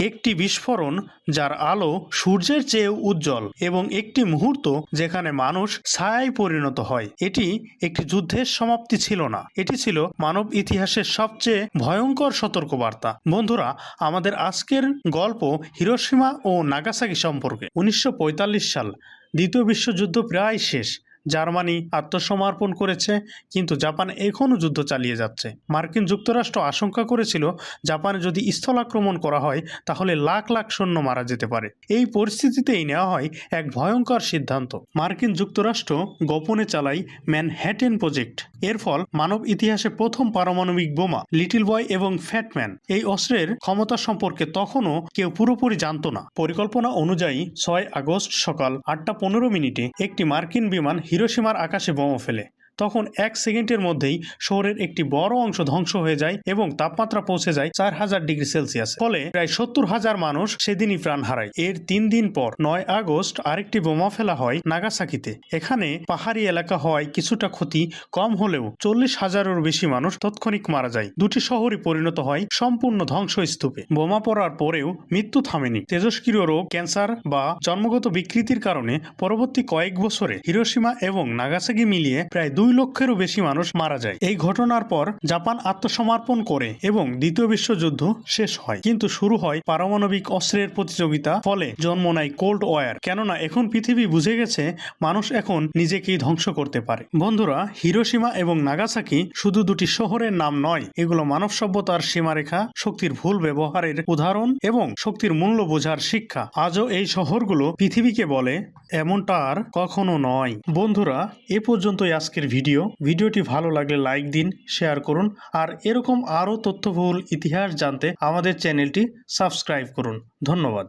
একটি বিস্ফোরণ যার আলো সূর্যের চেয়েও উজ্জ্বল এবং একটি মুহূর্ত যেখানে মানুষ ছায়ায় পরিণত হয়। এটি একটি যুদ্ধের সমাপ্তি ছিল না, এটি ছিল মানব ইতিহাসের সবচেয়ে ভয়ঙ্কর সতর্কবার্তা। বন্ধুরা, আমাদের আজকের গল্প হিরোশিমা ও নাগাসাকি সম্পর্কে। 1945 সাল, দ্বিতীয় বিশ্বযুদ্ধ প্রায় শেষ। জার্মানি আত্মসমর্পণ করেছে, কিন্তু জাপান এখনও যুদ্ধ চালিয়ে যাচ্ছে। মার্কিন যুক্তরাষ্ট্র আশঙ্কা করেছিল জাপানে যদি স্থল আক্রমণ করা হয় তাহলে লাখ লাখ সৈন্য মারা যেতে পারে। এই পরিস্থিতিতেই নেওয়া হয় এক ভয়ঙ্কর সিদ্ধান্ত। মার্কিন যুক্তরাষ্ট্র গোপনে চালায় ম্যানহ্যাটেন প্রজেক্ট। এর ফল মানব ইতিহাসে প্রথম পারমাণবিক বোমা, লিটল বয় এবং ফ্যাটম্যান। এই অস্ত্রের ক্ষমতা সম্পর্কে তখনও কেউ পুরোপুরি জানত না। পরিকল্পনা অনুযায়ী 6 আগস্ট সকাল 8:15 একটি মার্কিন বিমান হিরোশিমার আকাশে বোমা ফেলে। তখন 1 সেকেন্ডের মধ্যেই শহরের একটি বড় অংশ ধ্বংস হয়ে যায় এবং তাপমাত্রা পৌঁছে যায় 4000 ডিগ্রি সেলসিয়াস। ফলে প্রায় 70,000 মানুষ সেদিনই প্রাণ হারায়। এর 3 দিন পর 9 আগস্ট আরেকটি বোমা ফেলা হয় নাগাসাকিতে। এখানে পাহাড়ি এলাকা হওয়ায় কিছুটা ক্ষতি কম হলেও 40,000-এরও বেশি মানুষ তৎক্ষণিক মারা যায়। দুটি শহরই পরিণত হয় সম্পূর্ণ ধ্বংসস্তূপে। বোমা পড়ার পরেও মৃত্যু থামেনি। তেজস্ক্রিয় রোগ, ক্যান্সার বা জন্মগত বিকৃতির কারণে পরবর্তী কয়েক বছরে হিরোশিমা এবং নাগাসাকি মিলিয়ে প্রায় 2 লক্ষেরও বেশি মানুষ মারা যায়। এই ঘটনার পর জাপান আত্মসমর্পণ করে এবং দ্বিতীয় বিশ্বযুদ্ধ শেষ হয়। কিন্তু শুরু হয় পারমাণবিক অস্ত্রের প্রতিযোগিতা। ফলে জন্ম নেয় কোল্ড ওয়ার। কেননা এখন পৃথিবী বুঝে গেছে মানুষ এখন নিজেকেই ধ্বংস করতে পারে। বন্ধুরা, হিরোশিমা এবং নাগাসাকি শুধু দুটি শহরের নাম নয়, এগুলো মানব সভ্যতার সীমারেখা, শক্তির ভুল ব্যবহারের উদাহরণ এবং শক্তির মূল্য বোঝার শিক্ষা। আজও এই শহরগুলো পৃথিবীকে বলে এমনটা আর কখনো নয়। বন্ধুরা, এ পর্যন্তই আজকের ভিডিওটি ভালো লাগলে লাইক দিন, শেয়ার করুন, আর এরকম আরও তথ্যবহুল ইতিহাস জানতে আমাদের চ্যানেলটি সাবস্ক্রাইব করুন। ধন্যবাদ।